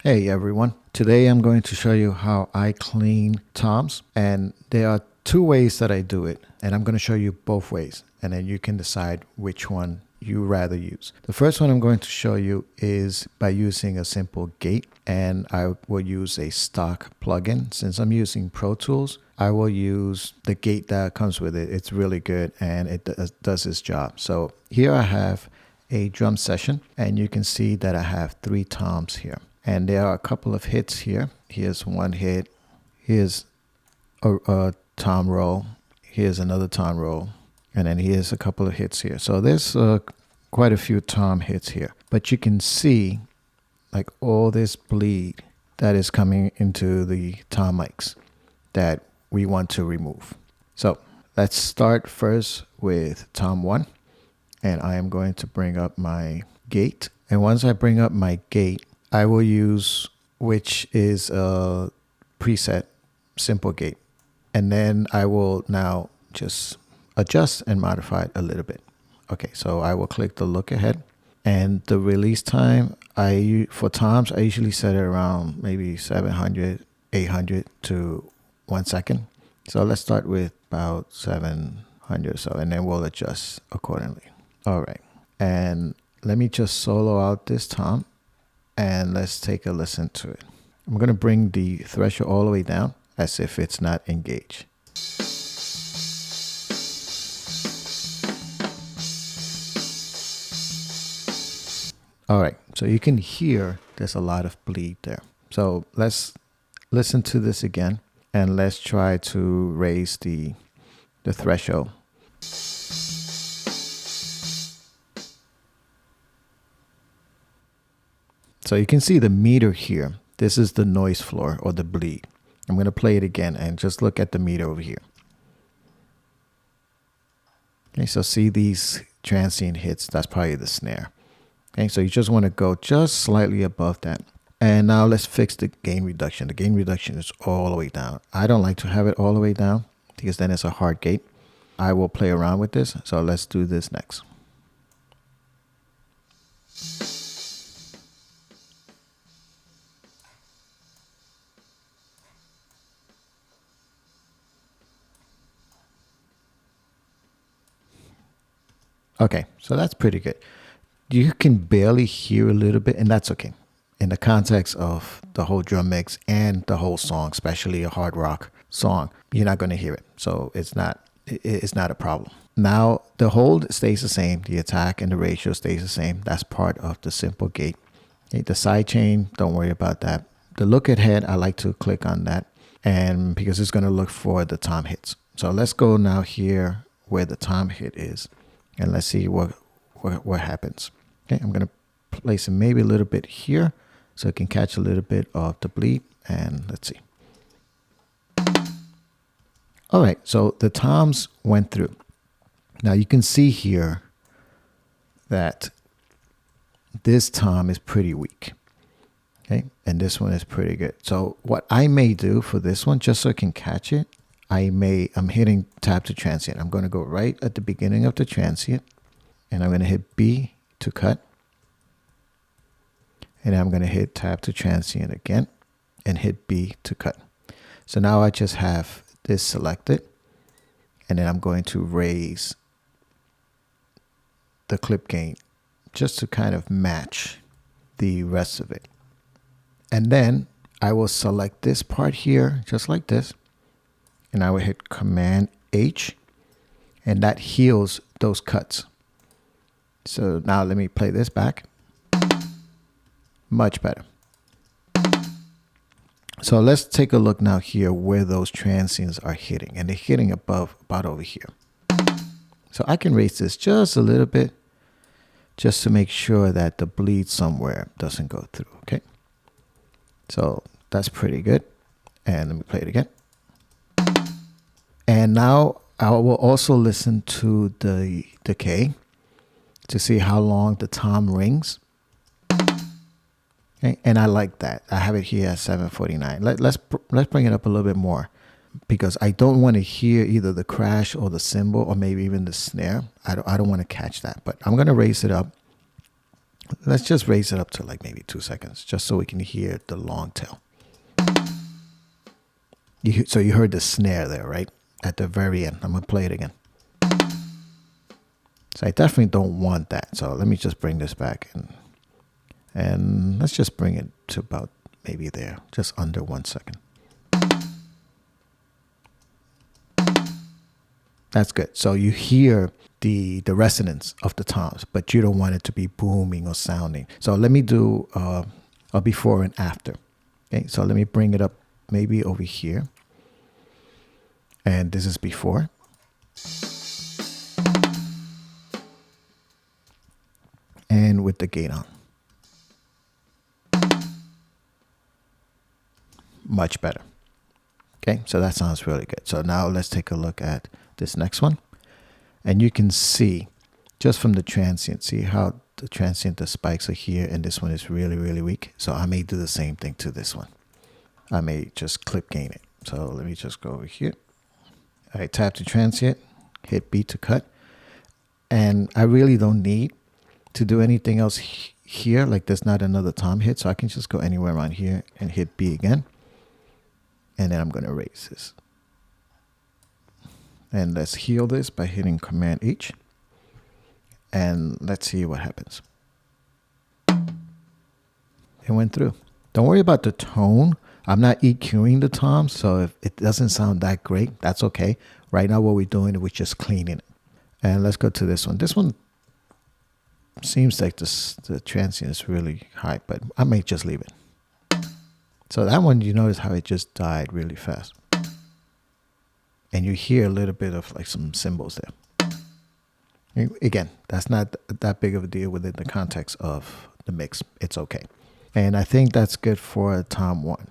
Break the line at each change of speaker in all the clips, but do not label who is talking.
Hey everyone, today I'm going to show you how I clean toms, and there are two ways that I do it, and I'm going to show you both ways and then you can decide which one you rather use. The first one I'm going to show you is by using a simple gate, and I will use a stock plugin. Since I'm using Pro Tools, I will use the gate that comes with it. It's really good and it does its job. So here I have a drum session, and you can see that I have 3 toms here. And there are a couple of hits here. Here's one hit. Here's a tom roll. Here's another tom roll. And then here's a couple of hits here. So there's quite a few tom hits here. But you can see like all this bleed that is coming into the tom mics that we want to remove. So let's start first with tom 1. And I am going to bring up my gate. And once I bring up my gate, I will use, which is a preset simple gate. And then I will now just adjust and modify it a little bit. Okay, so I will click the look ahead. And the release time, for toms, I usually set it around maybe 700, 800 to 1 second. So let's start with about 700 or so, and then we'll adjust accordingly. All right, and let me just solo out this tom. And let's take a listen to it. I'm going to bring the threshold all the way down as if it's not engaged. All right, so you can hear there's a lot of bleed there. So let's listen to this again, and let's try to raise the threshold. So you can see the meter here. This is the noise floor or the bleed. I'm going to play it again and just look at the meter over here. Okay, so see these transient hits. That's probably the snare. Okay, so you just want to go just slightly above that. And now let's fix the gain reduction. The gain reduction is all the way down. I don't like to have it all the way down because then it's a hard gate. I will play around with this. So let's do this next. Okay, so that's pretty good. You can barely hear a little bit, and that's okay. In the context of the whole drum mix and the whole song, especially a hard rock song, you're not going to hear it. So it's not a problem. Now the hold stays the same. The attack and the ratio stays the same. That's part of the simple gate. Okay, the side chain, don't worry about that. The look ahead, I like to click on that, and because it's going to look for the tom hits. So let's go now here where the tom hit is. And let's see what happens. Okay, I'm going to place it maybe a little bit here so it can catch a little bit of the bleed. And let's see. All right, so the toms went through. Now you can see here that this tom is pretty weak. Okay, and this one is pretty good. So what I may do for this one, just so I can catch it, I'm hitting tab to transient. I'm going to go right at the beginning of the transient, and I'm going to hit B to cut. And I'm going to hit tab to transient again and hit B to cut. So now I just have this selected, and then I'm going to raise the clip gain just to kind of match the rest of it. And then I will select this part here just like this. And I will hit Command H, and that heals those cuts. So now let me play this back. Much better. So let's take a look now here where those transients are hitting, and they're hitting about over here. So I can raise this just a little bit just to make sure that the bleed somewhere doesn't go through. Okay. So that's pretty good. And let me play it again. And now I will also listen to the decay to see how long the tom rings. Okay, and I like that. I have it here at 749. Let's bring it up a little bit more, because I don't want to hear either the crash or the cymbal or maybe even the snare. I don't want to catch that, but I'm going to raise it up Let's just raise it up to like maybe 2 seconds, just so we can hear the long tail. So you heard the snare there, right? At the very end. I'm going to play it again. So I definitely don't want that. So let me just bring this back and let's just bring it to about maybe there, just under 1 second. That's good. So you hear the resonance of the toms, but you don't want it to be booming or sounding. So let me do a before and after. Okay, so let me bring it up maybe over here. And this is before. And with the gate on. Much better. Okay, so that sounds really good. So now let's take a look at this next one. And you can see just from the transient, see how the transient, the spikes are here, and this one is really, really weak. So I may do the same thing to this one. I may just clip gain it. So let me just go over here. I tap the transient, hit B to cut. And I really don't need to do anything else here. Like there's not another tom hit. So I can just go anywhere around here and hit B again. And then I'm going to erase this. And let's heal this by hitting Command H. And let's see what happens. It went through. Don't worry about the tone. I'm not EQing the toms, so if it doesn't sound that great, that's okay. Right now what we're doing is we're just cleaning it. And let's go to this one. This one seems like the transient is really high, but I may just leave it. So that one, you notice how it just died really fast. And you hear a little bit of like some cymbals there. Again, that's not that big of a deal within the context of the mix. It's okay. And I think that's good for tom 1.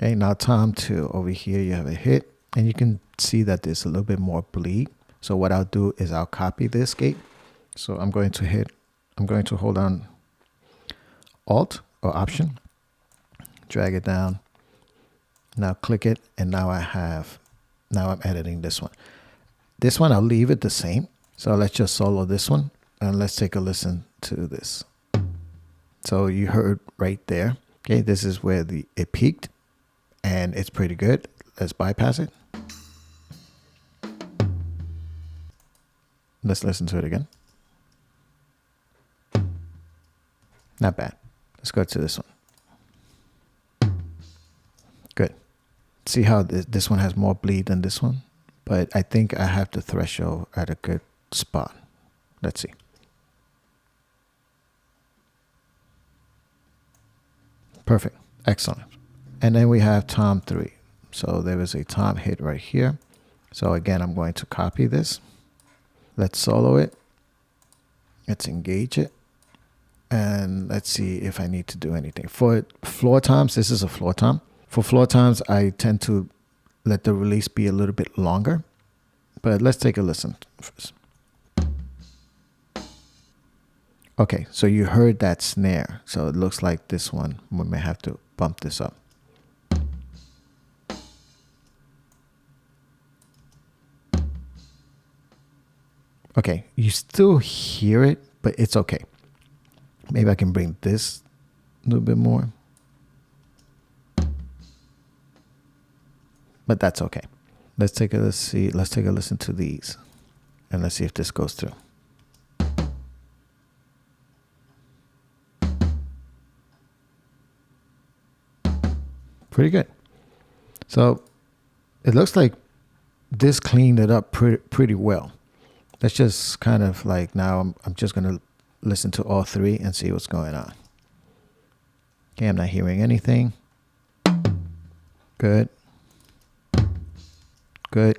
Okay, now tom 2, over here you have a hit. And you can see that there's a little bit more bleed. So what I'll do is I'll copy this gate. So I'm going to hold on Alt or Option. Drag it down. Now click it. And now I'm editing this one. This one, I'll leave it the same. So let's just solo this one. And let's take a listen to this. So you heard right there. Okay, this is where it peaked. And it's pretty good. Let's bypass it. Let's listen to it again. Not bad. Let's go to this one. Good. See how this one has more bleed than this one? But I think I have the threshold at a good spot. Let's see. Perfect. Excellent. And then we have tom 3. So there is a tom hit right here. So again, I'm going to copy this. Let's solo it. Let's engage it. And let's see if I need to do anything. For floor toms, this is a floor tom. For floor toms, I tend to let the release be a little bit longer. But let's take a listen first. Okay, so you heard that snare. So it looks like this one, we may have to bump this up. Okay, you still hear it, but it's okay. Maybe I can bring this a little bit more. But that's okay. Let's take a listen to these. And let's see if this goes through. Pretty good. So it looks like this cleaned it up pretty well. Let's just kind of like now I'm just going to listen to all 3 and see what's going on. Okay, I'm not hearing anything. Good. Good.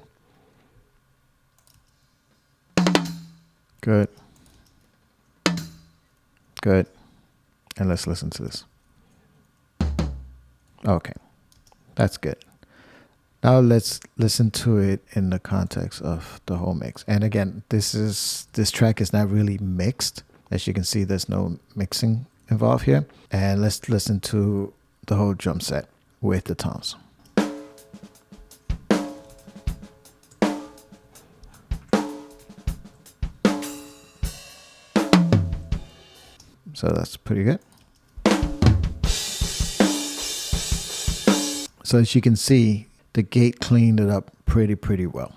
Good. Good. And let's listen to this. Okay. That's good. Now let's listen to it in the context of the whole mix. And again, this track is not really mixed. As you can see, there's no mixing involved here. And let's listen to the whole drum set with the toms. So that's pretty good. So as you can see, the gate cleaned it up pretty well.